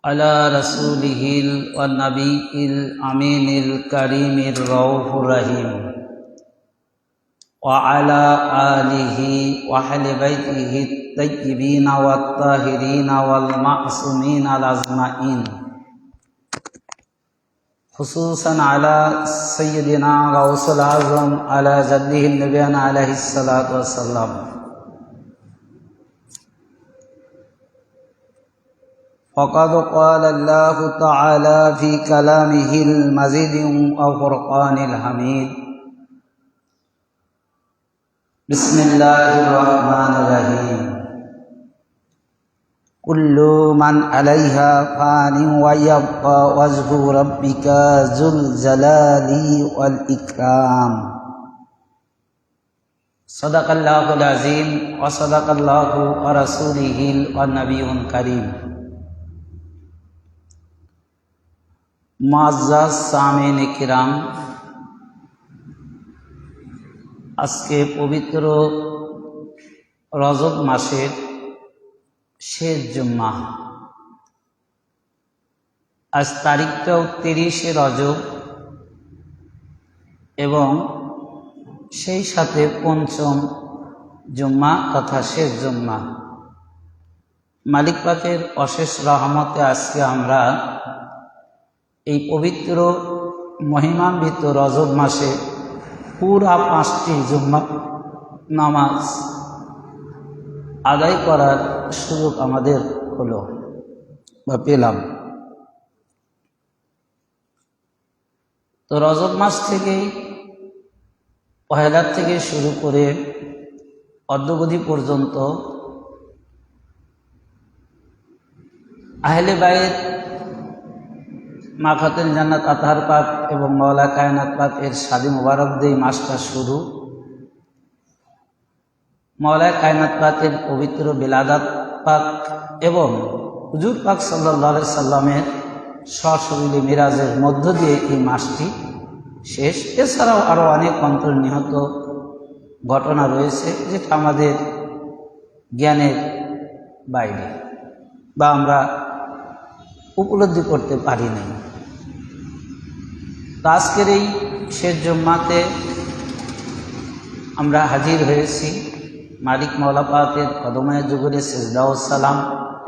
على رسوله والنبي الأمين الكريم الرؤوف الرحيم وعلى آله وأهل بيته الطيبين والطاهرين والمعصومين الأجمعين خصوصا على سيدنا غوث الأعظم على جده النبي عليه الصلاة والسلام فقد قال الله تعالى في كلامه المجيد وفرقان الحميد بسم الله الرحمن الرحيم كل من عليها فان ويبقى وجه ربك ذو الجلال والإكرام صدق الله العظيم وصدق الله ورسوله والنبي الكريم মুআজ্জাজ সামিন কিরাম, আজকে পবিত্র রজব মাসের শেষ জুম্মা। আজ তারিখটাও 30শে রজব এবং সেই সাথে পঞ্চম জুম্মা তথা শেষ জুম্মা। মালিক পাকের অশেষ রহমতে আজকে আমরা এই পবিত্র মহিমান্বিত রজব মাসে পুরা 5টি জুম্মা নামাজ আদায় করার সুযোগ আমাদের হলো বা পেলাম। তো রজব মাস থেকেই পহেলার থেকে শুরু করে অদ্যবধি পর্যন্ত আহলে বাইত মাখাতুল জান্নাত আতহার পাক এবং মাওলা কায়নাত পাক এর শাদী মুবারক দিয়ে মাসটা শুরু। মাওলা কায়নাত পাকের পবিত্র বিলাদাত পাক এবং হুজুর পাক সাল্লাল্লাহু আলাইহি সাল্লামের সশরীরে মিরাজের মধ্য দিয়ে এই মাসটি শেষ। এছাড়াও আরও অনেক অন্তর্নিহিত ঘটনা রয়েছে যেটা আমাদের জ্ঞানের বাইরে বা আমরা উপলব্ধি করতে পারি নাই। তো আজকের এই শেষ জুম্মাতে আমরা হাজির হয়েছি মালিক মাওলা পাকের কদমে যুগরে সিজদা ও সালাম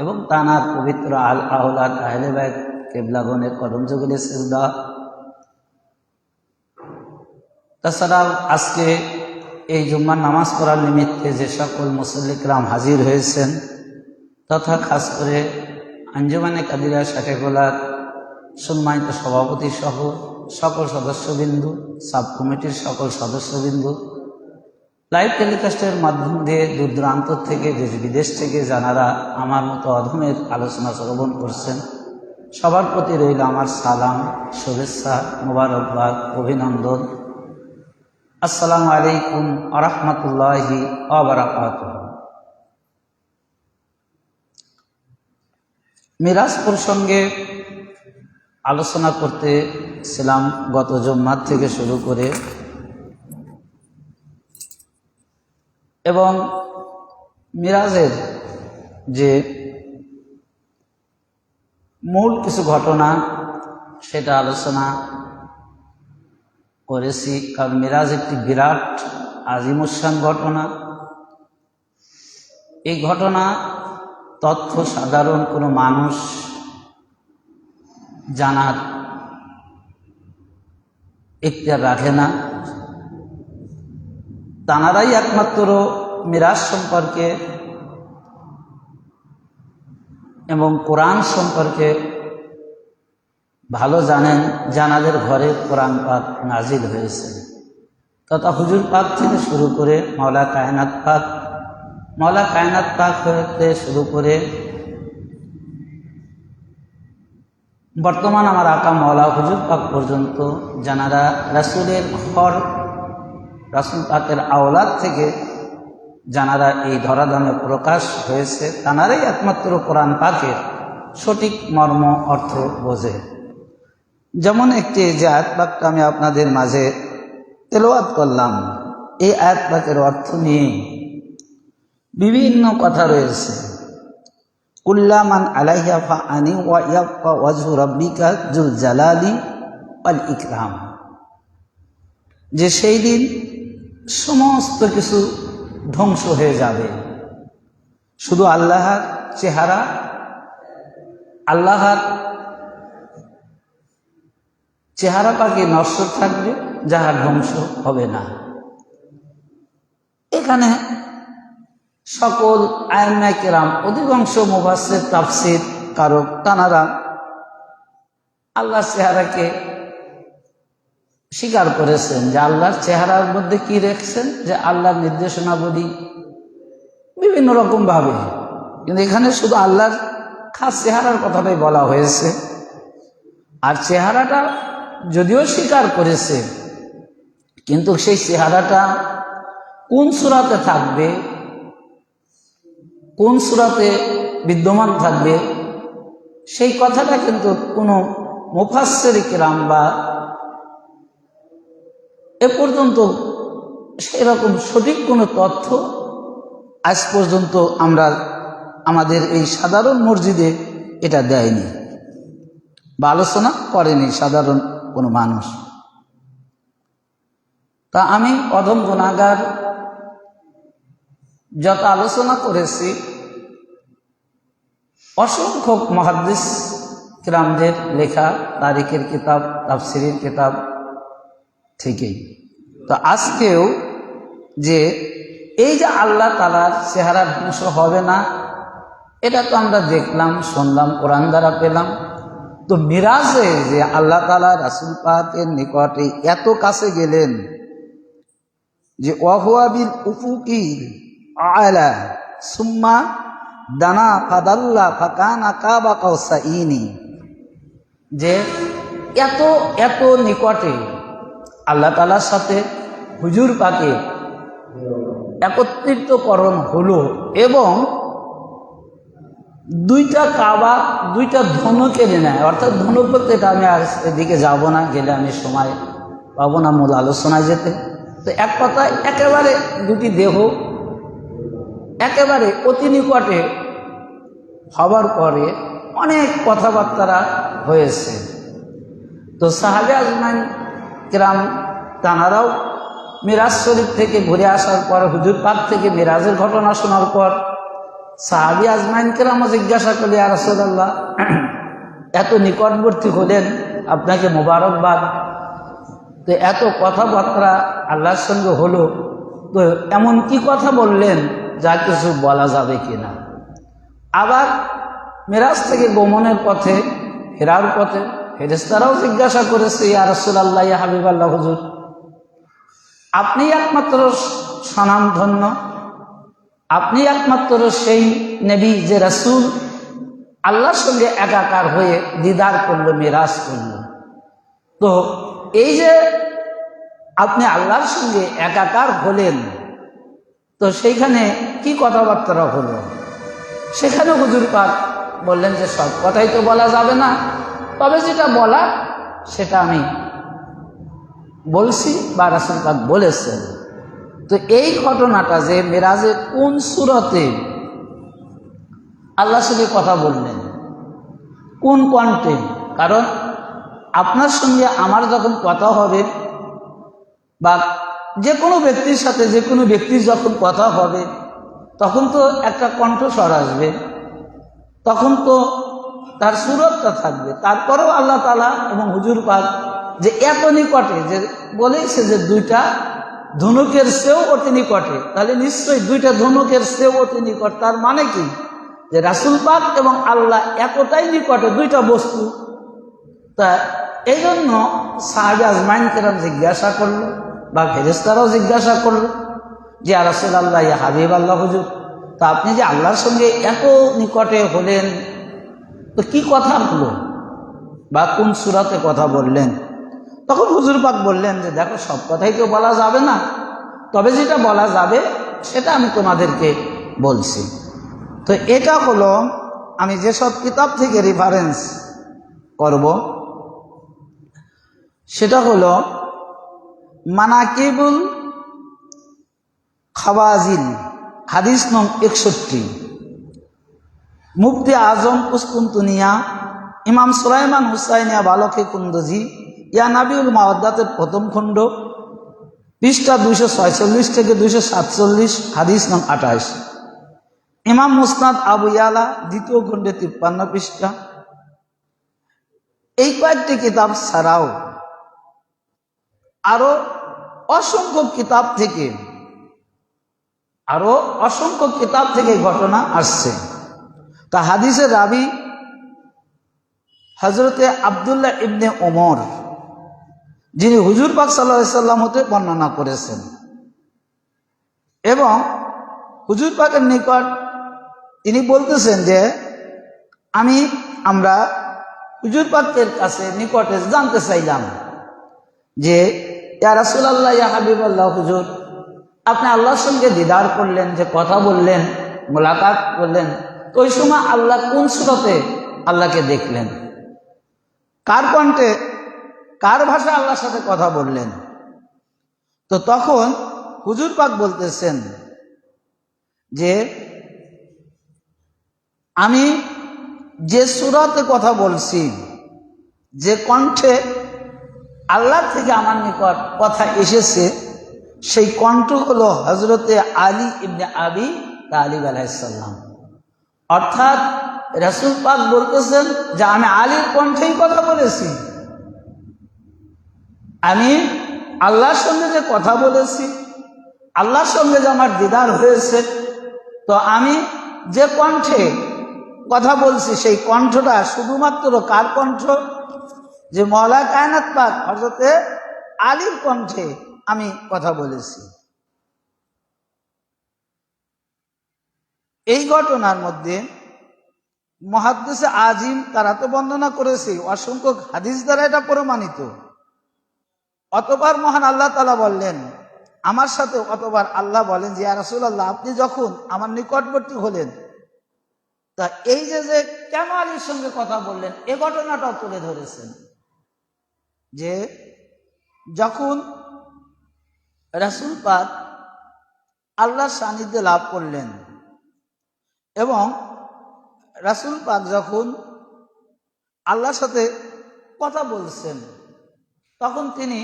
এবং তানার পবিত্র আহলাদ আহলে বাইত কিবলাগণের কদম যুগরে সিজদা। তাছাড়াও আজকে এই জুম্মার নামাজ পড়ার নিমিত্তে যে সকল মুসল্লি কিরাম হাজির হয়েছেন তথা খাস করে আঞ্জুমানে কাদিরা শাখাগোলার সম্মানিত সভাপতি সহ সকল সদস্যবিন্দু, সাব কমিটির সকল সদস্যবিন্দু, লাইভ টেলিকাস্টের মাধ্যম দিয়ে দূর দূরান্ত থেকে দেশ বিদেশ থেকে যারা আমার মতো অধমের আলোচনা শ্রবণ করছেন সবার প্রতি রইল আমার সালাম, শুভেচ্ছা, মোবারকবাদ, অভিনন্দন। আসসালামু আলাইকুম ওয়া রাহমাতুল্লাহি ওয়া বারাকাতুহু। মিরাজ প্রসঙ্গে আলোচনা করতেছিলাম গত জুম্মার থেকে শুরু করে এবং মিরাজের যে মূল কিছু ঘটনা সেটা আলোচনা করেছি। কারণ মিরাজ একটি বিরাট আজিমুশান ঘটনা। এই ঘটনা তথ্য সাধারণ কোনো মানুষ জানার ইখতিয়ার রাখে না। তানারাই একমাত্র মিরাজ সম্পর্কে এবং কোরআন সম্পর্কে ভালো জানেন, যাদের ঘরে কোরআন পাক নাজিল হয়েছে তথা হুজুর পাক থেকে শুরু করে মাওলা কায়নাত পাক হতে শুরু করে বর্তমান আমার আকা মাওলা হুজুর পাক পর্যন্ত যারা রাসূলের ঘর, রাসূল পাকের আওলাদ থেকে যারা এই ধরাধামে প্রকাশ হয়েছে তানারাই একমাত্র কোরআন পাকের সঠিক মর্ম অর্থ বোঝে। যেমন একটি যে আয়াত পাকটা আমি আপনাদের মাঝে তেলাওয়াত করলাম, এই আয়াত পাকের অর্থ নিয়ে বিভিন্ন কথা রয়েছে। কুল্লা মান আলাইহা ফানি ওয়া ইয়াবকা ওয়াজহু রাব্বিকা যুল জালালি ওয়াল ইকরাম, যে সেই দিন সমস্ত কিছু ধ্বংস হয়ে যাবে, শুধু আল্লাহর চেহারা, আল্লাহর চেহারা পাকে নশ্বর থাকবে, যাহা ধ্বংস হবে না। এখানে সকল আইম্মায়ে কেরাম, অধিকাংশ মুফাসসির তাফসীর কারক তানারা আল্লাহর চেহারাকে স্বীকার করেছেন, যে আল্লাহর চেহারার মধ্যে কি রেখেছেন, যে আল্লাহর নির্দেশনাবলী বিভিন্ন রকম ভাবে, কিন্তু এখানে শুধু আল্লাহর খাস চেহারার কথাটাই বলা হয়েছে। আর চেহারাটা যদিও স্বীকার করেছে, কিন্তু সেই চেহারাটা কোন সূরাতে থাকবে, কোন সূরাতে বিদ্যমান থাকবে, সেই কথাটা কিন্তু কোনো মুফাসসির কিরাম বা এ পর্যন্ত সেরকম সঠিক কোনো তথ্য আজ পর্যন্ত আমরা আমাদের এই সাধারণ মসজিদে এটা দেয়নি বা আলোচনা করেনি সাধারণ কোনো মানুষ। তা আমি অধম গুনাহগার, যত আলোচনা করেছি অসংখ্য মুহাদ্দিস কিরামদের লেখা তারিখের কিতাব, তাফসীরের কিতাব থেকেই। তো আজকেও যে এই যে আল্লাহ তাআলার চেহারা ধ্বংস হবে না, এটা তো আমরা দেখলাম, শুনলাম, কোরআন দ্বারা পেলাম। তো মিরাজে যে আল্লাহ তাআলা রাসূল পাকের নিকটে এত কাছে গেলেন, যে ওয়াহুয়া বিল উফুকিল আলা সুম্মা দানা ফাদাল্লা ফাকানা কাবা কাউসাইনি, যে এত এত নিকটে আল্লাহ তাআলার সাথে হুজুর পাকে একত্রিতকরণ হলো, এবং দুইটা কাবা, দুইটা ধনুকের নেয়, অর্থাৎ ধনুক বলতে এটা আমি আর এদিকে যাব না, গেলে আমি সময় পাবো না মূল আলোচনায় যেতে। তো এক কথায় একেবারে দুটি দেহ একেবারে অতি নিকটে হবার পরে অনেক কথাবার্তা হয়েছে। তো সাহাবে আজমাইন কিরাম তানারাও মিরাজ শরীফ থেকে ঘুরে আসার পর, হুজুর পাক থেকে মিরাজের ঘটনা শোনার পর সাহাবী আজমাইন কিরামও জিজ্ঞাসা করলে, ইয়া রাসূলুল্লাহ, এত নিকটবর্তী হলেন, আপনাকে মোবারকবাদ। তো এত কথাবার্তা আল্লাহর সঙ্গে হলো, তো এমন কি কথা বললেন যা কিছু বলা যাবে কিনা? আবার মিরাজ থেকে গমনের পথে, ফেরার পথে ফেরেশতারাও জিজ্ঞাসা করেছে, ইয়া রাসূলুল্লাহ, ইয়া হাবিবাল্লাহ, হুজুর, আপনি একমাত্র স্বনামধন্য, আপনি একমাত্র সেই নবী যে রাসূল আল্লাহর সঙ্গে একাকার হয়ে দিদার করলো, মিরাজ করলো। তো এই যে আপনি আল্লাহর সঙ্গে একাকার হলেন, তো সেইখানে কি কথাবার্তা হলো? সেখানে হুজুর পাক বললেন যে সব কথাই তো বলা যাবে না, তবে যেটা বলা সেটা আমি বলছি বা রাসূল পাক বলেছেন। তো এই ঘটনাটা যে মেরাজে কোন সূরাতে আল্লাহর সঙ্গে কথা বললেন, কোন কণ্ঠে, কারণ আপনার সঙ্গে আমার যখন কথা হবে বা যে কোনো ব্যক্তির সাথে যে কোনো ব্যক্তির যখন কথা হবে, তখন তো একটা কণ্ঠস্বর আসবে, তখন তো তার সুরতটা থাকবে। তারপরেও আল্লাহ তাআলা এবং হুজুর পাক যে এত নিকটে, যে বলেছে যে দুইটা ধনুকের চেয়েও অতি নিকটে, তাহলে নিশ্চয়ই দুইটা ধনুকের চেয়েও অতি নিকট। তার মানে কি, যে রাসূল পাক এবং আল্লাহ এতটাই নিকটে, দুইটা বস্তু। তা এই জন্য সাহাবী আজমাইন কেরাম জিজ্ঞাসা করলো, বা ফেরেশতারাও জিজ্ঞাসা করলো, যে ইয়া রাসূলুল্লাহ, ইয়া হাবিবাল্লাহ, হুজুর, তা আপনি যে আল্লাহর সঙ্গে এত নিকটে হলেন, তো কি কথা হলো বা কোন সূরাতে কথা বললেন? তখন হুজুর পাক বললেন যে দেখো, সব কথাই তো বলা যাবে না, তবে যেটা বলা যাবে সেটা আমি তোমাদেরকে বলছি। তো এটা হলো, আমি যেসব কিতাব থেকে রেফারেন্স করব সেটা হলো মানাকিবুল খাওয়াজিন, হাদিস নং 61, মুফতি আজম কুসকুন্তুনিয়া, ইমাম সুলাইমান হুসাইনিয়া বালকে কুন্দজি, ইয়া নাবিউল মাওয়াদ্দাতের প্রথম খণ্ড, পৃষ্ঠা 246 থেকে 247, হাদিস নং 28। ইমাম মুসনাদ আবু ইয়ালা দ্বিতীয় খণ্ডে 53 পৃষ্ঠা। এই কয়েকটি কিতাব ছাড়াও আরো অসংখ্য কিতাব থেকে ঘটনা আসছে। তা হাদিসের রাবি হযরতে আব্দুল্লাহ ইবনে ওমর, যিনি হুজুর পাক সাল্লাল্লাহু আলাইহি সাল্লাম হতে বর্ণনা করেছেন এবং হুজুর পাকের নিকট তিনি বলতেছেন যে আমরা হুজুর পাকের কাছে নিকটে জানতে চাইলাম যে ইয়া রাসূলুল্লাহ, ইয়া হাবিবাল্লাহ, হুজুর আপনি আল্লাহর সঙ্গে দিদার করলেন, যে কথা বললেন, মোলাকাত করলেন, তো ওই সময় আল্লাহ কোন সূরতে আল্লাহকে দেখলেন, কার কণ্ঠে, কার ভাষা আল্লাহর সাথে কথা বললেন? তো তখন হুজুর পাক বলতেছেন যে আমি যে সূরাতে কথা বলছি, যে কণ্ঠে আল্লাহ থেকে আমার নিকট কথা এসেছে, সেই কণ্ঠ হলো হযরতে আলী ইবনে আবি তালিব আলাইহিস সালাম। অর্থাৎ রাসূল পাক বলতেছেন যে আমি আলীর কণ্ঠেই কথা বলেছি, আমি আল্লাহর সঙ্গে যে কথা বলেছি, আল্লাহর সঙ্গে যে আমার দিদার হয়েছে, তো আমি যে কণ্ঠে কথা বলছি সেই কণ্ঠটা শুধুমাত্র কার কণ্ঠ? যে মওলা কায়নাত পাক হযরতে আলীর কণ্ঠে আমি কথা বলেছি। এই ঘটনার মধ্যে মুহাদ্দিসে আজিম তারা তো বর্ণনা করেছে, অসংখ্য হাদিস দ্বারা এটা প্রমাণিত। অতঃপর মহান আল্লাহ তাআলা বললেন আমার সাথে, অতঃপর আল্লাহ বলেন যে ইয়া রাসূলুল্লাহ, আপনি যখন আমার নিকটবর্তী হলেন, তা এই যে কেন আলীর সঙ্গে কথা বললেন, এ ঘটনাটাও তুলে ধরেছেন। যে যখন রাসূল পাক আল্লাহর সান্নিধ্য লাভ করলেন এবং রাসূল পাক যখন আল্লাহর সাথে কথা বলছেন, তখন তিনি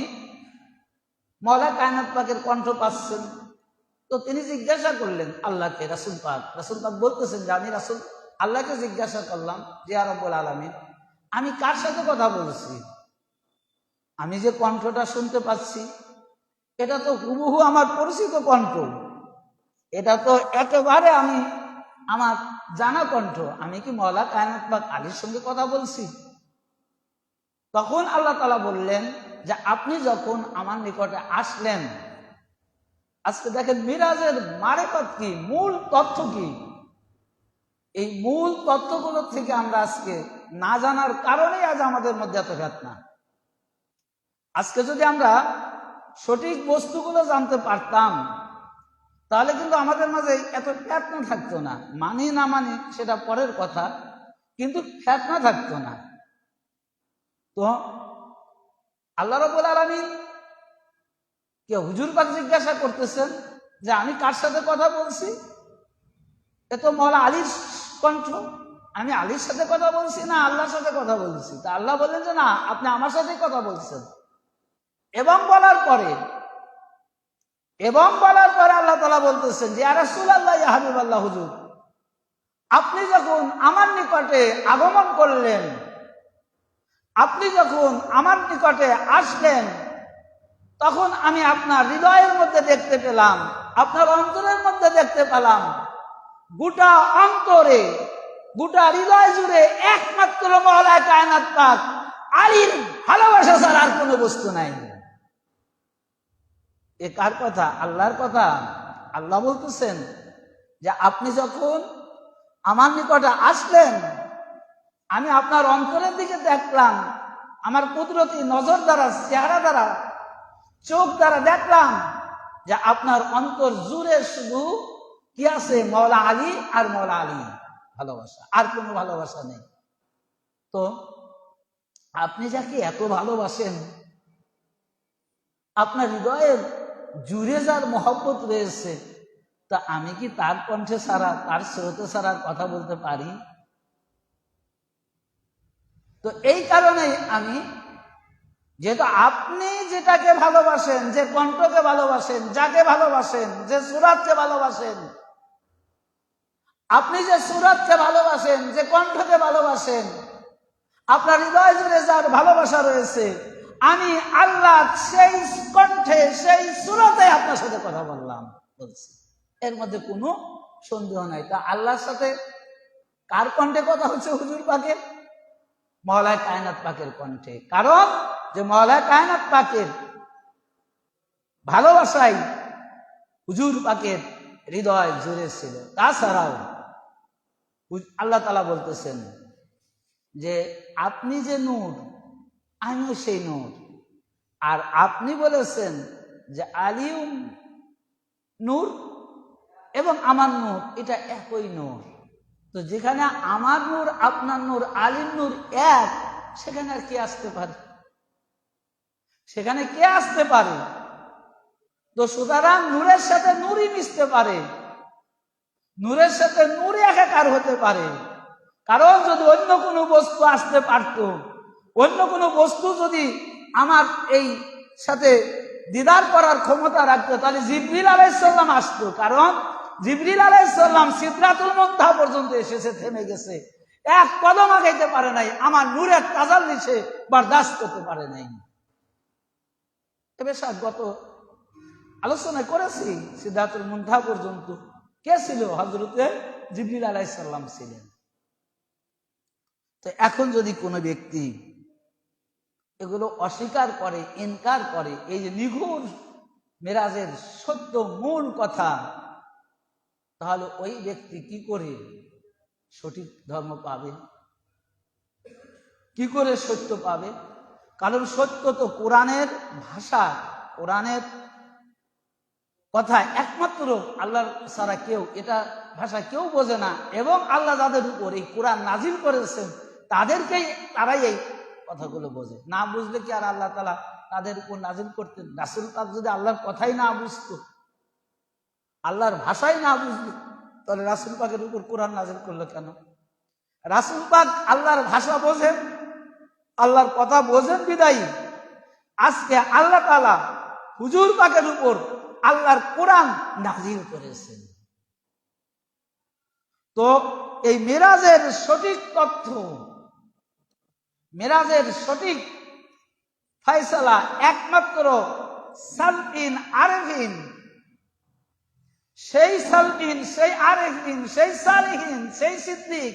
মওলা কায়নাত পাকের কণ্ঠ পাচ্ছেন। তো তিনি জিজ্ঞাসা করলেন আল্লাহকে, রাসূল পাক বলতেছেন যে আমি রাসূল আল্লাহকে জিজ্ঞাসা করলাম যে ইয়া রব্বুল আলামিন, আমি কার সাথে কথা বলছি? আমি যে কণ্ঠটা শুনতে পাচ্ছি, এটা তো হুবহু আমার পরিচিত কণ্ঠ, এটা তো একেবারে আমার জানা কণ্ঠ। আমি কি মওলা কায়নাত পাক আলীর সঙ্গে কথা বলছি? তখন আল্লাহ তাআলা বললেন যে আপনি যখন আমার নিকটে আসলেন, আজকে দেখেন মিরাজের মারেফত কি, মূল তথ্য কি, এই মূল তথ্যগুলো থেকে আমরা আজকে না জানার কারণেই আজ আমাদের মধ্যে এত ফিতনা। আজকে যদি আমরা সঠিক বস্তুগুলো জানতে পারতাম, তাহলে কিন্তু আমাদের মাঝে এত ফিতনা থাকতো না। মানি না মানি সেটা পরের কথা, কিন্তু ফিতনা থাকতো না। তো আল্লাহ রাব্বুল আলামিন কে হুজুর পাক জিজ্ঞাসা করতেছেন যে আমি কার সাথে কথা বলছি? এ তো মওলা আলীর কণ্ঠ, আমি আলীর সাথে কথা বলছি না আল্লাহর সাথে কথা বলছি? তা আল্লাহ বললেন যে না, আপনি আমার সাথেই কথা বলছেন। এবং বলার পরে আল্লাহ তাআলা বলতেছেন যে ইয়া রাসূলুল্লাহ, ইয়া হাবিবাল্লাহ, হুজুর আপনি যখন আমার নিকটে আগমন করলেন, আপনি যখন আমার নিকটে আসলেন, তখন আমি আপনার হৃদয়ের মধ্যে দেখতে পেলাম, আপনার অন্তরের মধ্যে দেখতে পেলাম, গোটা অন্তরে, গোটা হৃদয় জুড়ে একমাত্র মওলা কায়নাত পাক আলীর ভালোবাসা ছাড়া আর কোনো বস্তু নাই। এ কার কথা? আল্লাহর কথা। আল্লাহ বলতেছেন যে আপনি যখন আমার নিকটে আসলেন, আমি আপনার অন্তরের দিকে দেখলাম, আমার কুদরতি নজর দ্বারা, চেহারা দ্বারা, চোখ দ্বারা দেখলাম যে আপনার অন্তর জুড়ে শুধু কি আছে? মওলা আলী আর মওলা আলী ভালোবাসা, আর কোনো ভালোবাসা নেই। তো আপনি যাকে এত ভালোবাসেন, আপনার হৃদয়ের জুড়ে যার মহব্বত রয়েছে, তা আমি কি তার কণ্ঠে ছাড়া, তার স্রোতে ছাড়া কথা বলতে পারি? তো এই কারণেই আমি, যেহেতু আপনি যেটাকে ভালোবাসেন, যে কণ্ঠকে ভালোবাসেন, যাকে ভালোবাসেন, যে সুরাতকে ভালোবাসেন, আপনি যে সুরাতকে ভালোবাসেন, যে কণ্ঠকে ভালোবাসেন, আপনার হৃদয় জুড়ে যার ভালোবাসা রয়েছে, আমি আল্লাহ সেই কণ্ঠে, সেই সুরাতে আপনার সাথে কথা বলছি, এর মধ্যে কোনো সন্দেহ নাই। তা আল্লাহর সাথে কার কণ্ঠে কথা হচ্ছে? হুজুর পাকের, মওলায়ে কায়নাত পাকের কণ্ঠে। কারণ যে মওলায়ে কায়নাত পাকের ভালোবাসাই হুজুর পাকের হৃদয় জুড়ে ছিল। তাছাড়াও আল্লাহ তাআলা বলতেছেন যে আপনি যে নূর, আমিও সেই নূর। আর আপনি বলেছেন যে আলিউম নূর এবং আমার নূর এটা একই নূর। তো যেখানে আমার নূর, আপনার নূর, আলীর নূর এক, সেখানে আর কে আসতে পারে? সেখানে কে আসতে পারে? তো সুতরাং নূরের সাথে নূরই মিশতে পারে, নূরের সাথে নূরই একাকার হতে পারে। কারণ যদি অন্য কোনো বস্তু আসতে পারত, অন্য কোনো বস্তু যদি আমার এই সাথে দিদার করার ক্ষমতা রাখতো, তাহলে জিবরিল আলাইহিস সালাম আসতো। কারণ জিবরিল আলাইহিস সালাম সিদরাতুল মুনতাহা পর্যন্ত এসেছে, থেমে গেছে, এক কদম আগাইতে পারে নাই, আমার নূরের তাজাল্লি সে বরদাস্ত করতে পারে নাই। এবার গত আলোচনা করেছি, সিদরাতুল মুনতাহা পর্যন্ত কে ছিল? হযরতে জিবরিল আলাইহিস সালাম ছিলেন। তো এখন যদি কোনো ব্যক্তি এগুলো অস্বীকার করে, ইনকার করে, এই যে নিঘুর মেরাজের সত্য মূল কথা, তাহলে ওই ব্যক্তি কি করে সঠিক ধর্ম পাবে? কি করে সত্য পাবে? কারণ সত্য তো কোরআনের ভাষা, কোরআনের কথা একমাত্র আল্লাহর ছাড়া কেউ এটা ভাষা কেউ বোঝে না। এবং আল্লাহ যাদের উপর এই কোরআন নাজিল করেছেন তারাই এই কথাগুলো বোঝে। না বুঝলে কি আর আল্লাহ তাআলা তাদের উপর নাজিল করতেন? রাসূল পাক যদি আল্লাহর কথাই না বুঝতো, আল্লাহর ভাষাই না বুঝতো, তাহলে রাসূল পাকের উপর কোরআন নাজিল করলো কেন? রাসূল পাক আল্লাহর ভাষা বোঝেন, আল্লাহর কথা বোঝেন বিদায়ী আজকে আল্লাহ তাআলা হুজুর পাকের উপর আল্লাহর কোরআন নাজিল করেছেন। তো এই মেরাজের সঠিক তথ্য, মেরাজের সঠিক ফয়সালা একমাত্র সালফিন আরেফিন, সেই সালফিন, সেই আরেফিন, সেই সালিহিন, সেই সিদ্দিক,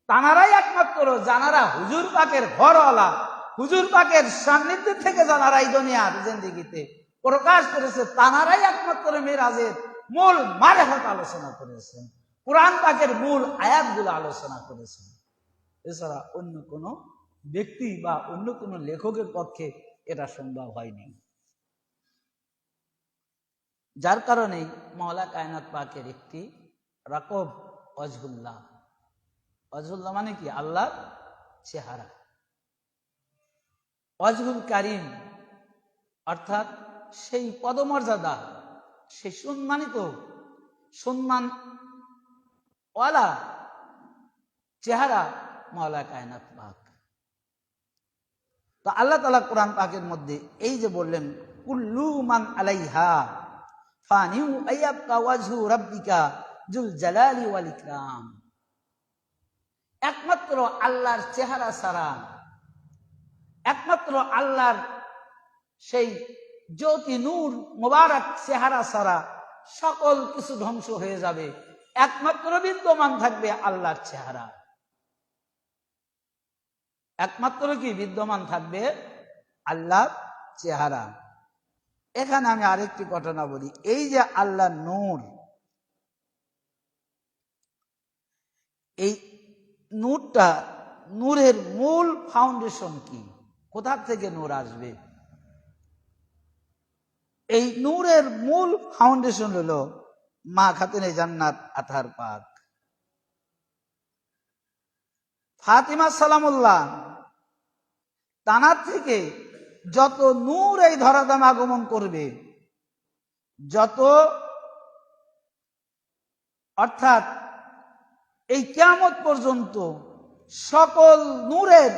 তানারাই একমাত্র যারা হুজুর পাকের ঘরওয়ালা, হুজুর পাকের সান্নিধ্য থেকে যারা এই দুনিয়ার জিন্দেগিতে প্রকাশ করেছে, তানারাই একমাত্র মেরাজের মূল মারেফত আলোচনা করেছেন, কোরআন পাকের মূল আয়াতগুলো আলোচনা করেছেন। এছাড়া অন্য কোনো ব্যক্তি বা অন্য কোনো লেখকের পক্ষে এটা সম্ভব হয়নি। যার কারণে মওলা কায়নাত পাকের একটি রাকব ওয়াজহুল্লাহ, ওয়াজহুল্লাহ মানে কি? আল্লাহর চেহারা। ওয়াজহুল কারিম অর্থাৎ সেই পদমর্যাদা, সেই সম্মানিত, সম্মানওয়ালা চেহারা মওলা কায়নাত পাক। তো আল্লাহ তাআলা কোরআন পাকের মধ্যে এই যে বললেন, কুল্লু মান আলাইহা ফানিউ আইয়াবকা ওয়াজহু রাব্বিকা যুল জালালি ওয়াল ইকরাম। একমাত্র আল্লাহর চেহারা ছাড়া, একমাত্র আল্লাহর সেই জ্যোতি নূর মোবারক চেহারা ছাড়া সকল কিছু ধ্বংস হয়ে যাবে, একমাত্র বিদ্যমান থাকবে আল্লাহর চেহারা। একমাত্র কি বিদ্যমান থাকবে? আল্লাহর চেহারা। এখানে আমি আরেকটি ঘটনা বলি। এই যে আল্লাহ নূর, এই নূরটা, নূরের মূল ফাউন্ডেশন কি? কোথা থেকে নূর আসবে? এই নূরের মূল ফাউন্ডেশন হলো মা খাতুনে জান্নাত আতহার পাক ফাতিমা সালামুল্লাহ, তানার থেকে যত নূর এই ধরাধাম আগমন করবে, যত, অর্থাৎ এই কিয়ামত পর্যন্ত সকল নূরের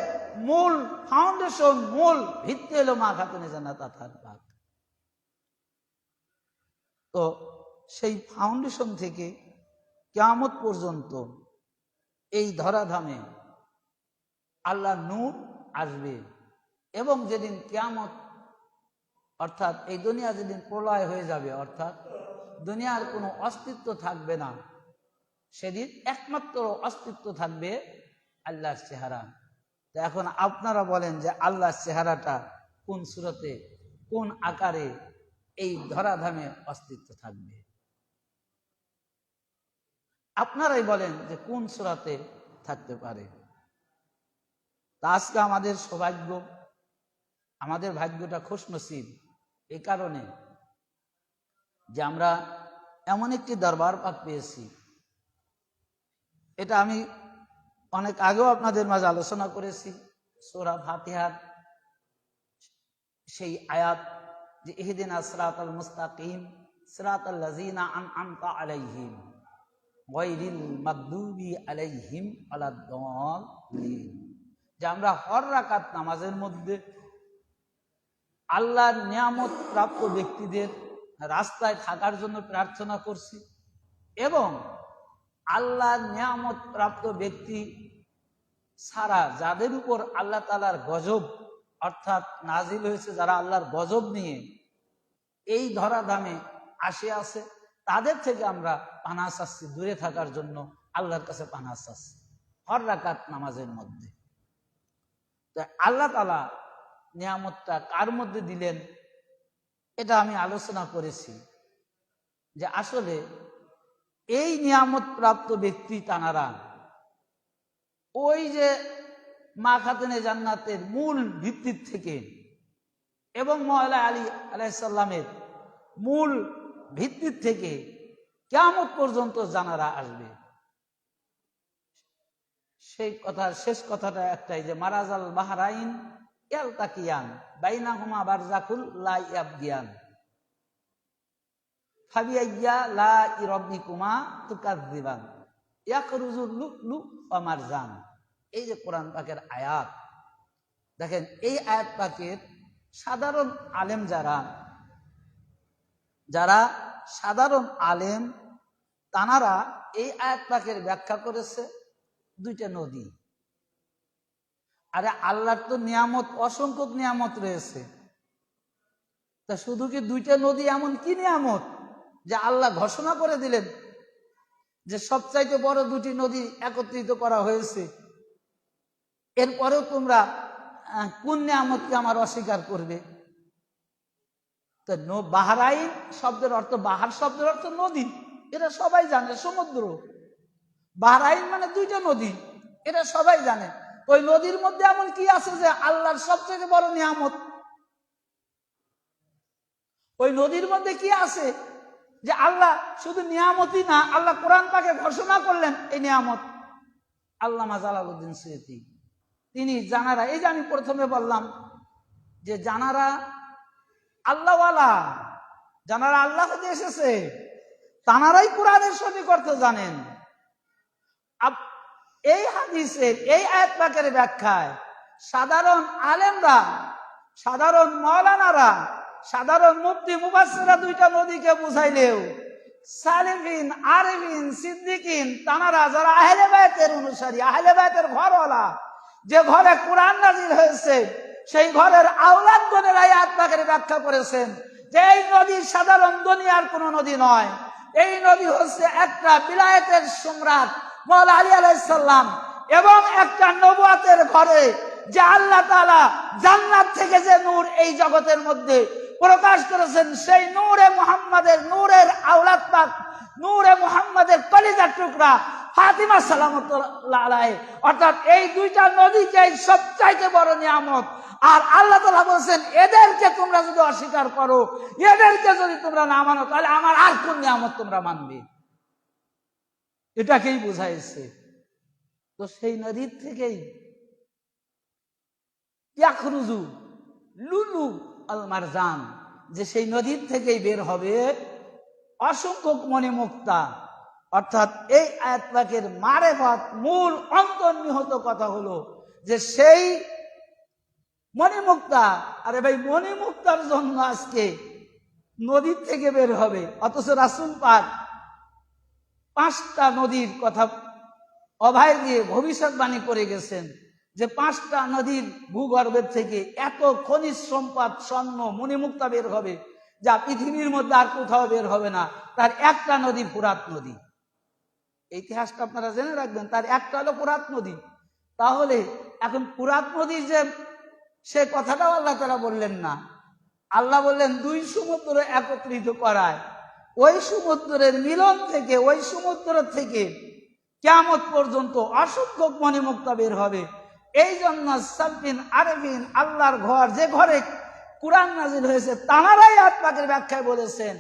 মূল ফাউন্ডেশন, মূল ভিত্তি হলো মা খাতুনে জান্নাত আতহার পাক। তো সেই ফাউন্ডেশন থেকে কিয়ামত পর্যন্ত এই ধরাধামে আল্লাহ নূর আসবে, এবং যেদিন কিয়ামত অর্থাৎ এই দুনিয়া যেদিন প্রলয় হয়ে যাবে, অর্থাৎ দুনিয়ার কোনো অস্তিত্ব থাকবে না, সেদিন একমাত্র অস্তিত্ব থাকবে আল্লাহর চেহারা। তো এখন আপনারা বলেন যে আল্লাহর চেহারাটা কোন সূরতে, কোন আকারে এই ধরাধামে অস্তিত্ব থাকবে? আপনারাই বলেন যে কোন সূরাতে থাকতে পারে। তা আজকে আমাদের সৌভাগ্য, আমাদের ভাগ্যটা খুশনসিব এই কারণে যে আমরা এমন একটি দরবার পাক পেয়েছি। এটা আমি অনেক আগেও আপনাদের মাঝে আলোচনা করেছি, সূরা ফাতিহার সেই আয়াত যে ইহদিনাস সিরাতাল মুস্তাকিম সিরাতাল লাযিনা আনআমতা আলাইহিম গায়রিল মাগদুবি আলাইহিম ওয়ালাদ-দাল্লিন, যে আমরা হর রাকাত নামাজের মধ্যে আল্লাহর নিয়ামত প্রাপ্ত ব্যক্তিদের রাস্তায় থাকার জন্য প্রার্থনা করছি, এবং আল্লাহর নিয়ামত প্রাপ্ত ব্যক্তি ছাড়া যাদের উপর আল্লাহ তাআলার গজব অর্থাৎ নাজিল হয়েছে, যারা আল্লাহর গজব নিয়ে এই ধরাধামে আসে আছে, তাদের থেকে আমরা পানাহ চাচ্ছি, দূরে থাকার জন্য আল্লাহর কাছে পানাহ চাচ্ছি হর রাকাত নামাজের মধ্যে। তো আল্লাহ তাআলা নিয়ামতটা কার মধ্যে দিলেন, এটা আমি আলোচনা করেছি যে আসলে এই নিয়ামত প্রাপ্ত ব্যক্তি তানারা ওই যে মা খাতুনে জান্নাতের মূল ভিত্তির থেকে এবং মওলা আলী আলাইহিস সালামের মূল ভিত্তির থেকে কিয়ামত পর্যন্ত জানারা আসবে। সেই কথার শেষ কথাটা একটাই যে মারাজাল বাহরাইন ইয়ালতাকিয়ান বাইনাহুমা বারযাকুল লা ইয়াবগিয়ান ফাবিআইয়া লা ইরাব্বিকুমা তুকাযযিবান ইয়াখরুজুল লুলু ওয়া মারজান। এই যে কোরআন পাকের আয়াত, দেখেন এই আয়াত পাকের সাধারণ আলেম যারা সাধারণ আলেম তানারা এই আয়াত পাকের ব্যাখ্যা করেছে দুইটা নদী। আরে আল্লাহর তো নিয়ামত অসংখ্য নিয়ামত রয়েছে, তা শুধু কি দুইটা নদী এমন কি নিয়ামত যে আল্লাহ ঘোষণা করে দিলেন যে সবচাইতে বড় দুটি নদী একত্রিত করা হয়েছে, এরপরেও তোমরা কোন নিয়ামতকে আমার অস্বীকার করবে? তো বাহরাইন শব্দের অর্থ, বাহার শব্দের অর্থ নদী, এটা সবাই জানে, সমুদ্র। বাহরাইন মানে দুইটা নদী, এটা সবাই জানে। ওই নদীর মধ্যে এমন কি আছে যে আল্লাহর সবচেয়ে বড় নিয়ামত? ওই নদীর মধ্যে কি আছে যে আল্লাহ শুধু নিয়ামতই না, আল্লাহ কোরআন পাকে ঘোষণা করলেন এই নিয়ামত। আল্লামা জালালউদ্দিন সুয়ুতী তিনি জানারা, এই যে আমি প্রথমে বললাম যে জানারা আল্লাহওয়ালা, জানারা আল্লাহ হতে এসেছে, তানারাই কোরআনের সঠিক অর্থ জানেন। এই হাদিসের এই আয়াত পাকের ব্যাখ্যায় সাধারণ আলেমরা, সাধারণ মাওলানারা, সাধারণ মুফতি মুফাসসিররা দুইটা নদীকে বুঝাইলেও সালেফিন, আরিফিন, সিদ্দিকিন তানারা যারা আহলে বায়তের অনুসারী, আহলে বায়তের ঘরওয়ালা, যে ঘরে কোরআন নাযিল হয়েছে, সেই ঘরের আওলাদগণের আয়াত পাকের ব্যাখ্যা করেছেন যে এই নদী সাধারণ দুনিয়ার কোন নদী নয়, এই নদী হচ্ছে একটা বিলায়েতের সম্রাট মওলা আলী আলাইহিস সালাম এবং একটা নবুয়তের ঘরে, যে আল্লাহ তাআলা জান্নাত থেকে যে নূর এই জগতের মধ্যে প্রকাশ করেছেন, সেই নূরে মুহাম্মাদের, নূরের আওলাদ পাক, নূরে মুহাম্মাদের কলিজার টুকরা ফাতিমা সালামুল্লাহ আলাইহা, অর্থাৎ এই দুইটা নদীকে সবচাইতে বড় নিয়ামত। আর আল্লাহ তাআলা বলেছেন এদেরকে তোমরা যদি অস্বীকার করো, এদেরকে যদি তোমরা না মানো, তাহলে আমার আর কোন নিয়ামত তোমরা মানবে? এটাকেই বুঝাইছে। তো সেই নদীর থেকেই ইয়াখরুজু লুলু আল মারজান, যে সেই নদীর থেকেই বের হবে অসংখ্য মণিমুক্তা। অর্থাৎ এই আয়াত পাকের মারেফাত মূল অন্তর্নিহিত কথা হলো যে সেই মণিমুক্তা, আরে ভাই মণিমুক্তার জন্য আজকে নদীর থেকে বের হবে, অথচ রাসূল পাক 5টা নদীর কথা অভয় দিয়ে ভবিষ্যৎবাণী করে গেছেন যে 5টা নদীর ভূগর্ভের থেকে এত খনিজ সম্পদ স্বর্ণ মণিমুক্তা বের হবে যা পৃথিবীর মধ্যে আর কোথাও বের হবে না। তার একটা নদী ফুরাত নদী। ইতিহাসটা আপনারা জেনে রাখবেন, তার একটা হলো ফুরাত নদী। তাহলে এখন ফুরাত নদীর যে সে কথাটাও আল্লাহ তাআলা বললেন না, আল্লাহ বললেন 2 সমুদ্র একত্রিত করায়, ওই সমুদ্রের মিলন থেকে, ওই সমুদ্র থেকে কিয়ামত পর্যন্ত অসংখ্য মণিমুক্তা বের হবে। এই জন্য সাব্বিন আরবিন, আল্লাহর ঘর, যে ঘরে কুরআন নাজিল হয়েছে, তাঁরাই আয়াত পাকের ব্যাখ্যায় বলেছেন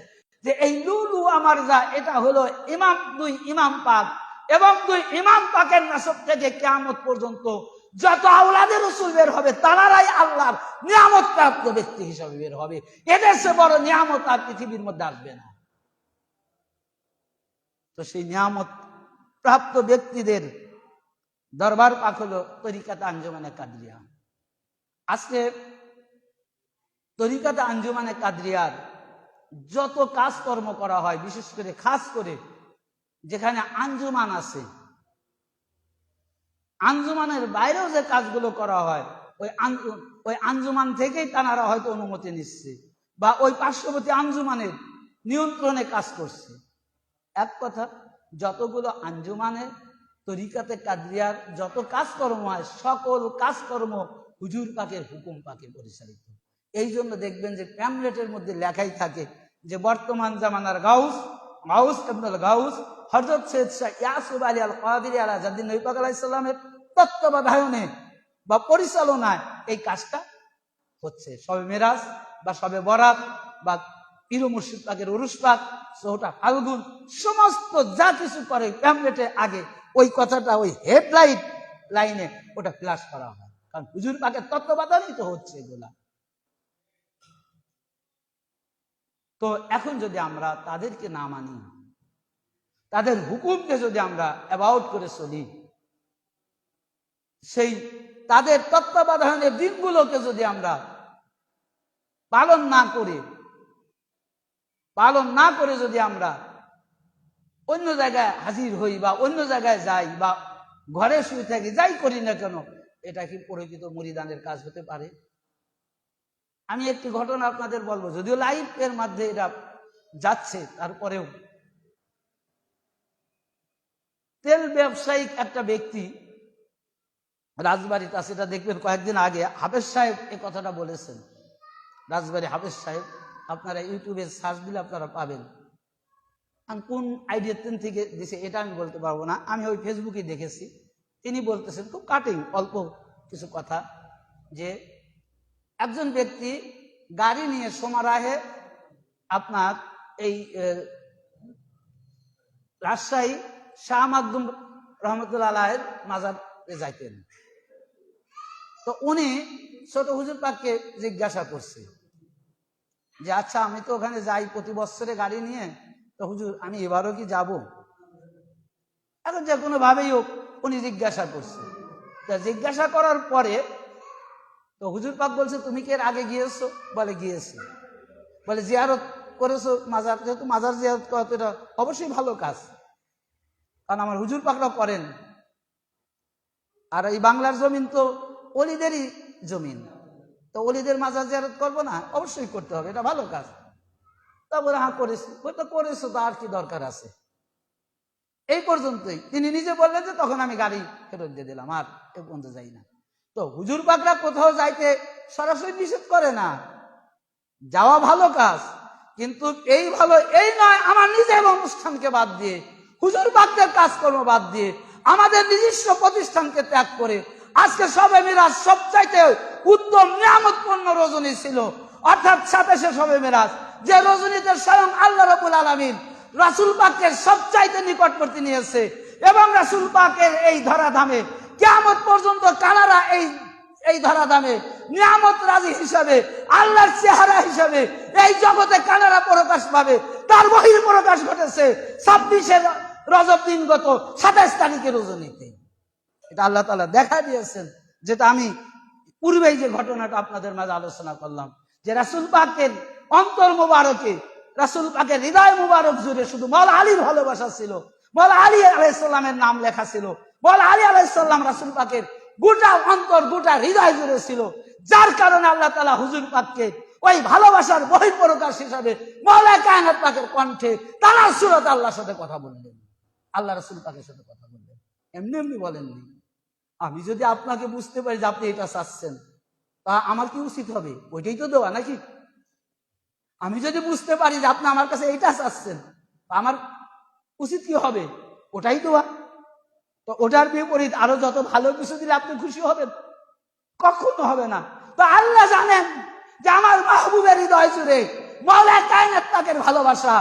যে এই লুলু আমার যা, এটা হলো ইমাম 2 ইমাম পাক, এবং 2 ইমাম পাকের নাসব থেকে কিয়ামত পর্যন্ত যত আওলাদে রাসূল বের হবে তাঁরাই আল্লাহর নিয়ামত প্রাপ্ত ব্যক্তি হিসাবে বের হবে। এদের চেয়ে বড় নিয়ামত আর পৃথিবীর মধ্যে আসবে না। তো সেই নিয়ামত প্রাপ্ত ব্যক্তিদের দরবার পাক হলো তরিকাতে আঞ্জুমানে কাদরিয়া। আজকে তরিকাতে আঞ্জুমানে কাদরিয়ার যত কাজকর্ম করা হয়, বিশেষ করে খাস করে যেখানে আঞ্জুমান আছে, আঞ্জুমানের বাইরেও যে কাজগুলো করা হয়, ওই আঞ্জুমান থেকেই তারা হয়তো অনুমতি নিচ্ছে বা ওই পার্শ্ববর্তী আঞ্জুমানের নিয়ন্ত্রণে কাজ করছে। এক কথা, যতগুলো আঞ্জুমানে তরিকাতে কাদরিয়ার যত কাজকর্ম হয়, সকল কাজকর্ম হুজুর পাকের হুকুম পাকে পরিচালিত। এই জন্য দেখবেন যে প্যামলেটের মধ্যে লেখাই থাকে যে বর্তমান জামানার গাউস ইবনুল গাউস হযরত সৈয়দ শাহ ইয়াসুফ আলী আল কাদেরী আলা জাদ্দিন নবী পাক আলাইহিস সালামের তত্ত্বাবধানে বা পরিচালনায় এই কাজটা হচ্ছে। শবে মেরাজ বা শবে বরাত বা পীর মুর্শিদ পাকের উরুস পাক, চৌঠা ফাল্গুন, সমস্ত যা কিছু করে প্যামলেটে আগে ওই কথাটা ওই হেডলাইট লাইনে ওটা ফ্ল্যাশ করা হয়, কারণ হুজুর পাকের তত্ত্বাবধানেই তো হচ্ছে এগুলা। তো এখন যদি আমরা তাদেরকে না মানি, তাদের হুকুমকে যদি আমরা অ্যাবাউট করে চলি, সেই তাদের তত্ত্বাবধানের দিনগুলোকে যদি আমরা পালন না করে যদি আমরা অন্য জায়গায় হাজির হই বা অন্য জায়গায় যাই বা ঘরে শুয়ে থাকি, যাই করি না কেন, এটা কি প্রকৃত মুরিদানের কাজ হতে পারে? আমি একটি ঘটনা আপনাদের বলবো, যদিও লাইভ এর মধ্যে এটা যাচ্ছে, তারপরেও তেল ব্যবসায়িক একটা ব্যক্তি রাজবাড়িতে আছে, এটা দেখবেন কয়েকদিন আগে হাফেজ সাহেব এই কথাটা বলেছেন। রাজবাড়ি হাফেজ সাহেব, আপনারা ইউটিউবে সার্চ দিলে আপনারা পাবেন। আমি কোন আইডিয়া থেকে দিছে এটা আমি বলতে পারবো না, আমি ওই ফেসবুকে দেখেছি। তিনি বলতেছেন খুব কাটিং অল্প কিছু কথা, যে একজন ব্যক্তি গাড়ি নিয়ে সোমারাহে আপনার এই রাজশাহী শাহ মাকদুম রহমতুল্লাহ আলাইহির মাজারে যাইতেন। তো উনি ছোট হুজুর পাককে জিজ্ঞাসা করছে যে আচ্ছা, আমি তো ওখানে যাই প্রতি বছরে গাড়ি নিয়ে, তো হুজুর আমি এবারও কি যাব? এখন যে কোনো ভাবেই হোক উনি জিজ্ঞাসা করছে। জিজ্ঞাসা করার পরে তো হুজুর পাক বলছে, তুমি কি এর আগে গিয়েছো? বলে গিয়েছি। বলে জিয়ারত করেছো মাজার? যেহেতু মাজার জিয়ারত করা তো এটা অবশ্যই ভালো কাজ, কারণ আমার হুজুর পাকরা করেন। আর এই বাংলার জমিন তো অলিদেরই জমিন, তো অলিদের মাজার জিয়ারত করবো না? অবশ্যই করতে হবে, এটা ভালো কাজ। তারপরে হ্যাঁ করেছি। বলতে করেছো তো আর কি দরকার আছে? এই পর্যন্তই। তিনি নিজে বললেন যে তখন আমি গাড়ি ফেরত দিয়ে দিলাম, আর এ পর্যন্ত যাই না। তো হুজুর পাকরা কোথাও যাইতে সরাসরি নিষেধ করে না, যাওয়া ভালো কাজ, কিন্তু এই ভালো এই নয় আমার নিজের অনুষ্ঠানকে বাদ দিয়ে, হুজুর পাকদের কাজকর্ম বাদ দিয়ে, আমাদের নিজস্ব প্রতিষ্ঠানকে ত্যাগ করে আজকে শবে মিরাজ সবচাইতে উত্তম নিয়ামতপূর্ণ রজনী ছিল, অর্থাৎ 27শে শবে মিরাজ, যে রজনীতে স্বয়ং আল্লাহ রাব্বুল আলামিন রাসূল পাককে সবচাইতে নিকটবর্তী নিয়েছে, এবং রাসূল পাকের এই ধরাধামে কিয়ামত পর্যন্ত কানারা এই ধরাধামে নিয়ামত রাজি হিসাবে, আল্লাহর চেহারা হিসাবে এই জগতে কানারা প্রকাশ পাবে। তার বহির প্রকাশ ঘটেছে 26শে রজব দিন গত 27 তারিখের রজনীতে। এটা আল্লাহ তাআলা দেখা দিয়েছেন, যেটা আমি পূর্বেই যে ঘটনাটা আপনাদের মাঝে আলোচনা করলাম, যে রাসূল পাকের অন্তর মোবারকে, রাসূল পাকের হৃদয় মোবারক জুড়ে শুধু মওলা আলীর ভালোবাসা ছিল, মওলা আলী আলাইহিস সালামের নাম লেখা ছিল, মওলা আলী আলাইহিস সালাম রাসূল পাকের গোটা অন্তর গোটা হৃদয় জুড়ে ছিল, যার কারণে আল্লাহ তাআলা হুজুর পাককে ওই ভালোবাসার বহিঃপ্রকাশ হিসাবে মওলা কায়নাত পাকের কণ্ঠে তার সুরত আল্লাহর সাথে কথা বললেন, আল্লাহ রাসূল পাকের সাথে কথা বললেন। এমনি এমনি বলেননি। আমি যদি আপনাকে বুঝতে পারি যে আপনি এটা চাচ্ছেন, তা আমার কি উচিত হবে? ওইটাই তো দেওয়া নাকি? আমি যদি বুঝতে পারি যে আপনি আমার কাছে এইটা চাচ্ছেন, আমার উচিত কি হবে? ওটাই দেওয়া। তো ওটার বিপরীত আরো যত ভালো কিছু দিলে আপনি খুশি হবেন? কখনো হবে না। তো আল্লাহ জানেন যে আমার মাহবুবের হৃদয় জুড়ে মওলা কায়নাত পাকের ভালোবাসা,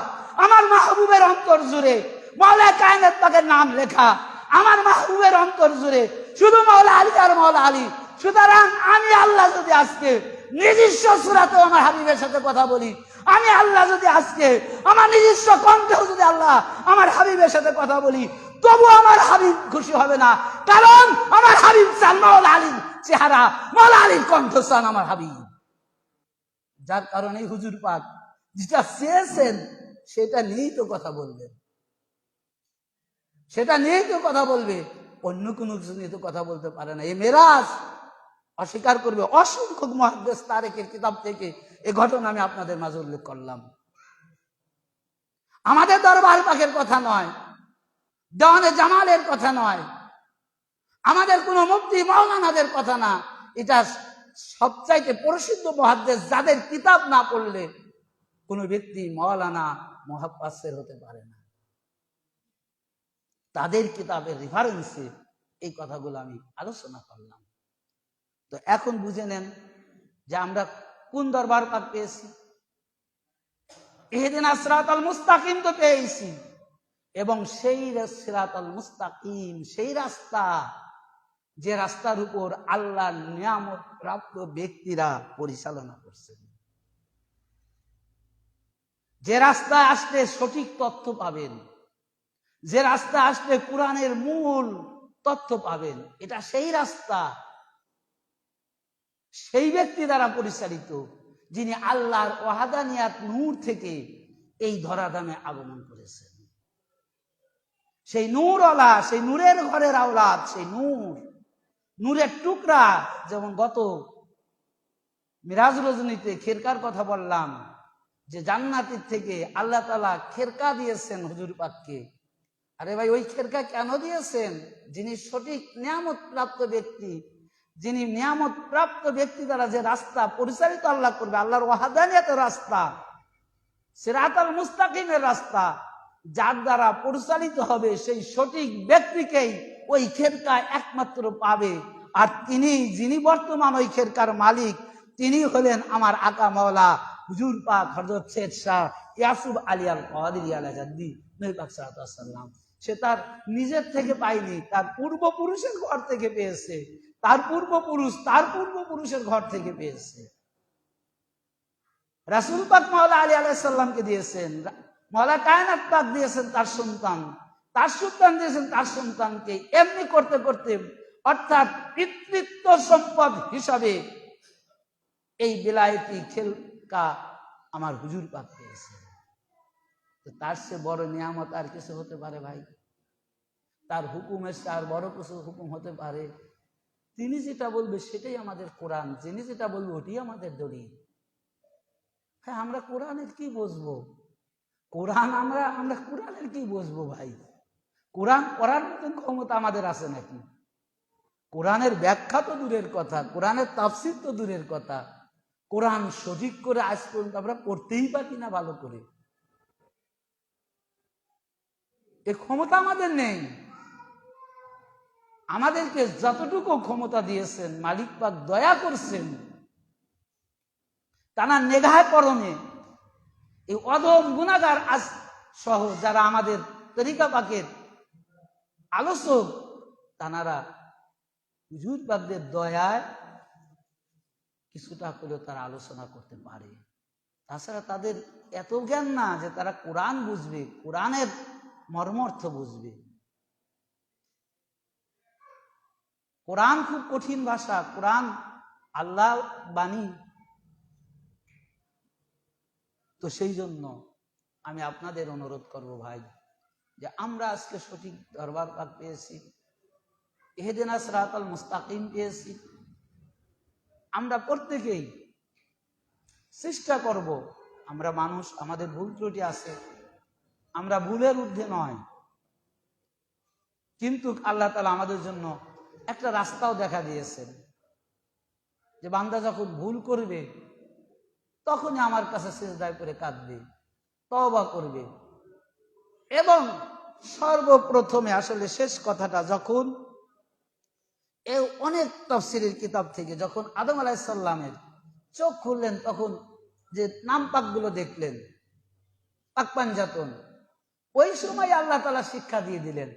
আমার মাহবুবের অন্তর জুড়ে মওলা কায়নাত পাকের নাম লেখা, আমার মাহবুবের অন্তর জুড়ে শুধু মওলা আলী আর মওলা আলী। সুতরাং আমি আল্লাহ যদি আজকে নিজস্ব সূরাতেও আমার হাবিবের সাথে কথা বলি, আমি আল্লাহ যদি আজকে আমার নিজস্ব কণ্ঠেও যদি আল্লাহ আমার হাবিবের সাথে কথা বলি, তবু আমার হাবিব খুশি হবে না। কারণ আমার হাবিব চান মওলা আলীর চেহারা, মওলা আলীর কণ্ঠ চান আমার হাবিব। যার কারণে হুজুর পাক যেটা চেয়েছেন সেটা নিয়েই তো কথা বলবেন, সেটা নিয়েই তো কথা বলবে, অন্য কোনো কিছু নিয়ে তো কথা বলতে পারে না। এই মেরাজ অস্বীকার করবে। অসংখ্য মুহাদ্দিস তারিখের কিতাব থেকে এই ঘটনা আমি আপনাদের মাঝে উল্লেখ করলাম। আমাদের দরবার পাকের কথা নয়, দেওয়ানে জামালের কথা নয়, আমাদের কোনো মুফতি মাওলানাদের কথা না। এটা সবচাইতে প্রসিদ্ধ মুহাদ্দিস যাদের কিতাব না পড়লে কোনো ব্যক্তি মাওলানা মুহাফফিজ হতে পারে না। তাদের কিতাবের রেফারেন্সে এই কথাগুলো আমি আলোচনা করলাম। তো এখন বুঝে নেন যে আমরা কোন দরবার পাক পেয়েছি। ইহদিনাস সিরাতাল মুস্তাকিম তো পেয়েছি, এবং সেই সিরাতাল মুস্তাকিম, সেই রাস্তা, যে রাস্তার উপর আল্লাহর নিয়ামত প্রাপ্ত ব্যক্তিরা পরিচালনা করছেন, যে রাস্তায় আসলে সঠিক তথ্য পাবেন, যে রাস্তা আসলে কোরআনের মূল তথ্য পাবেন, এটা সেই রাস্তা, সেই ব্যক্তি দ্বারা পরিচালিত যিনি আল্লাহর ওয়াহাদানিয়াত নূর থেকে এই ধরাধামে আগমন করেছেন। সেই নূরওয়ালা, সেই নূরের ঘরের আওলাদ, সেই নূরের টুকরা। যেমন গত মিরাজ রজনীতে খেরকার কথা বললাম, যে জান্নাতের থেকে আল্লাহ তাআলা খেরকা দিয়েছেন হুজুর পাককে। আরে ভাই, ওই খেরকা কেন দিয়েছেন? যিনি সঠিক নিয়ামত প্রাপ্ত ব্যক্তি, যিনি নিয়ামত প্রাপ্ত ব্যক্তি দ্বারা যে রাস্তা পরিচালিত আল্লাহ করবে, আল্লাহর ওয়াহাদানিয়াতের রাস্তা, সিরাতাল মুস্তাকিমের রাস্তা, যার দ্বারা পরিচালিত হবে, সেই সঠিক ব্যক্তিকেই ওই খেরকা একমাত্র পাবে। আর তিনি, যিনি বর্তমান ওই খেরকার মালিক, তিনি হলেন আমার আকা মাওলা হুজুর পাক হযরত সৈয়দ শাহ ইয়াকুব আলী আল কাদেরী আলাইহি নবী পাক সাল্লাল্লাহু আলাইহি ওয়াসাল্লাম। সে তার নিজের থেকে পায়নি, তার পূর্বপুরুষের ঘর থেকে পেয়েছে, তার পূর্বপুরুষের ঘর থেকে পেয়েছে। রাসূল পাক মাওলা আলী আলাইহিস সালামকে দিয়েছেন, মাওলা কায়নাত পাক দিয়েছেন তার সন্তান, তার সন্তান দিয়েছেন তার সন্তানকে। এমনি করতে করতে, অর্থাৎ পিতৃত্ব সম্পদ হিসাবে এই বিলায়তি খেরকা আমার হুজুর পাক পেয়েছে। তো তার চেয়ে বড় নিয়ামত আর কিছু হতে পারে ভাই? তার হুকুমের চেয়ে আর বড় কিছু হুকুম হতে পারে? তিনি যেটা বলবে সেটাই আমাদের কোরআন, যিনি যেটা বলবে ওটাই আমাদের দলিল। হ্যাঁ, আমরা কোরআনের কি বুঝবো? আমরা কোরআনের কি বুঝবো ভাই? কোরআন পড়ার মতন ক্ষমতা আমাদের আছে নাকি? কোরআনের ব্যাখ্যা তো দূরের কথা, কোরআনের তাফসীর তো দূরের কথা, কোরআন সঠিক করে আজ পর্যন্ত আমরা পড়তেই পারি না ভালো করে। এ ক্ষমতা আমাদের নেই। আমাদেরকে যতটুকু ক্ষমতা দিয়েছেন মালিক পাক দয়া করছেন, তারা নেগাহ করণে এই অধম গুনাহগার আজ সহ যারা আমাদের তরিকা পাকের আলোচক, তারা হুজুর পাকদের দয়ায় কিছুটা হলেও তারা আলোচনা করতে পারে। তাছাড়া তাদের এত জ্ঞান না যে তারা কোরআন বুঝবে, কোরআনের মর্মার্থ বুঝবে। কোরআন খুব কঠিন ভাষা, কোরআন আল্লাহ বাণী। তো সেই জন্য আমি আপনাদের অনুরোধ করব ভাই, যে আমরা আজকে সঠিক দরবার পাক পেয়েছি, ইহদিনা সিরাতাল মুস্তাকিম পেয়েছি। আমরা প্রত্যেকেই চেষ্টা করব, আমরা মানুষ, আমাদের ভুল ত্রুটি আছে, আমরা ভুলের ঊর্ধ্বে নয়, কিন্তু আল্লাহ তাআলা আমাদের জন্য একটা রাস্তাও দেখা দিয়েছেন, যে বান্দা যখন ভুল করবে তখনই আমার কাছে সিজদায় করে কাঁদবে, তওবা করবে। এবং সর্বপ্রথমে আসলে শেষ কথাটা, যখন এই অনেক তাফসীরের কিতাব থেকে যখন আদম আলাইহিস সালামের চোখ খুললেন, তখন যে নাম পাকগুলো দেখলেন, পাক পাঞ্জাতন, ওই সময় আল্লাহ তাআলা শিক্ষা দিয়ে দিলেন,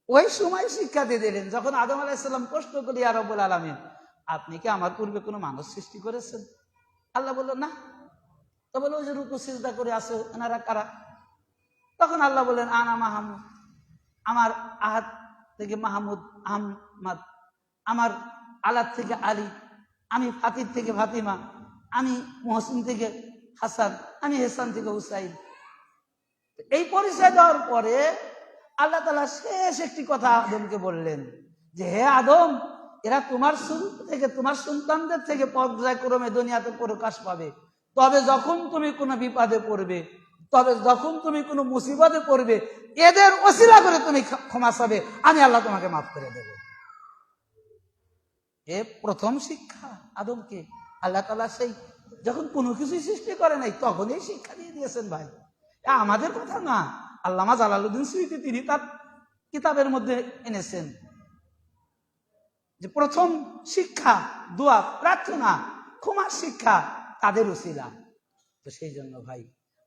ওই সময় শিক্ষা দিয়ে দিলেন, যখন আদম আলাইহিস সালাম প্রশ্ন করি, ইয়া রাব্বুল আলামিন, আপনি কি আমার পূর্বে কোনো মানুষ সৃষ্টি করেছেন? আল্লাহ বলল না। তো বলে, ওই যে রুকু সিজদা করে আছে, এনারা কারা? তখন আল্লাহ বললেন, আনা মাহমুদ, আমার আহাদ থেকে মাহমুদ আহমদ, আমার আলাদ থেকে আলী, আমি ফাতির থেকে ফাতিমা, আমি মহসিন থেকে হাসান, আমি হেসান থেকে হুসাইন। এই পরিচয় দেওয়ার পরে আল্লাহ তাআলা শেষ একটি কথা আদমকে বললেন, যে হে আদম, এরা তোমার থেকে, তোমার সন্তানদের থেকে পর্যায়ক্রমে দুনিয়াতে প্রকাশ পাবে, তবে যখন তুমি কোনো বিপদে পড়বে, তবে যখন তুমি কোনো মুসিবতে পড়বে, এদের ওসিলা করে তুমি ক্ষমা চাবে, আমি আল্লাহ তোমাকে মাফ করে দেব। এ প্রথম শিক্ষা আদমকে আল্লাহ তাআলা সেই যখন কোনো কিছুই সৃষ্টি করে নাই তখনই শিক্ষা দিয়ে দিয়েছেন ভাই। আমাদের কথা না, আল্লামা জালালউদ্দিন সুয়ুতী তিনি তার কিতাবের মধ্যে এনেছেন যে প্রথম শিক্ষা দোয়া, প্রার্থনা, ক্ষমার শিক্ষা তাদের উসিলা। তো সেই জন্য ভাই,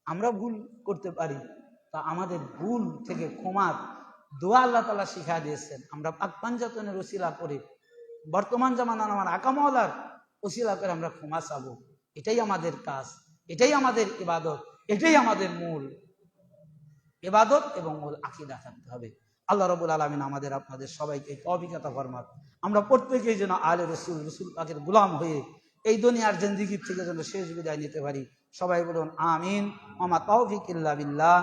আমরা ভুল করতে পারি, তা আমাদের ভুল থেকে ক্ষমার দোয়া আল্লাহ তাআলা শিখা দিয়েছেন। আমরা পাক পাঞ্জাতনের উসিলা করে, বর্তমান জামানার আমার আকামওয়ালার উসিলা করে আমরা ক্ষমা চাবো। এটাই আমাদের কাজ, এটাই আমাদের ইবাদত, এটাই আমাদের মূল ইবাদত এবং মূল আকীদা থাকতে হবে। আল্লাহ রাব্বুল আলামিন আমাদের আপনাদের সবাইকে তৌফিক আতা ফরমাক। আমরা প্রত্যেকেই যেন আলে রসুল, রসুল পাকের গোলাম হয়ে এই দুনিয়ার জিন্দেগি থেকে যেন শেষ বিদায় নিতে পারি। সবাই বলুন আমিন। ওয়া মা তাওফিক ইল্লা বিল্লাহ।